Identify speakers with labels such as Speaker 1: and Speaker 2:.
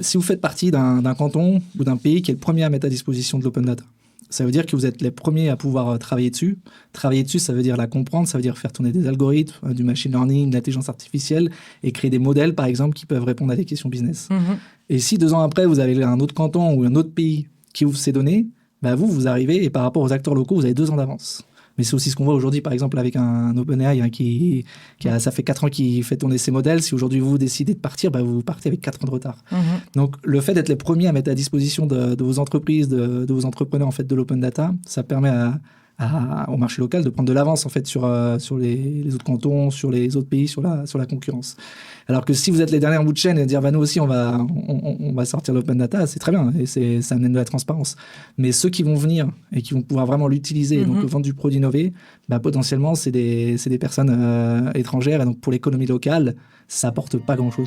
Speaker 1: Si vous faites partie d'un canton ou d'un pays qui est le premier à mettre à disposition de l'open data, ça veut dire que vous êtes les premiers à pouvoir travailler dessus. Travailler dessus, ça veut dire la comprendre, ça veut dire faire tourner des algorithmes, du machine learning, de l'intelligence artificielle et créer des modèles, par exemple, qui peuvent répondre à des questions business. Et si 2 ans après, vous avez un autre canton ou un autre pays qui ouvre ces données, bah vous arrivez et par rapport aux acteurs locaux, vous avez 2 ans d'avance. Mais c'est aussi ce qu'on voit aujourd'hui, par exemple, avec un OpenAI ça fait 4 ans qu'il fait tourner ses modèles. Si aujourd'hui vous décidez de partir, vous partez avec 4 ans de retard. Donc le fait d'être les premiers à mettre à disposition de vos entreprises, de vos entrepreneurs en fait, de l'open data, ça permet au marché local de prendre de l'avance en fait, sur les autres cantons, sur les autres pays, sur la concurrence. Alors que si vous êtes les derniers en bout de chaîne et dire nous aussi on va sortir l'open data, c'est très bien et ça amène de la transparence. Mais ceux qui vont venir et qui vont pouvoir vraiment l'utiliser, donc vendre du produit innové, potentiellement c'est des personnes étrangères et donc pour l'économie locale, ça apporte pas grand-chose.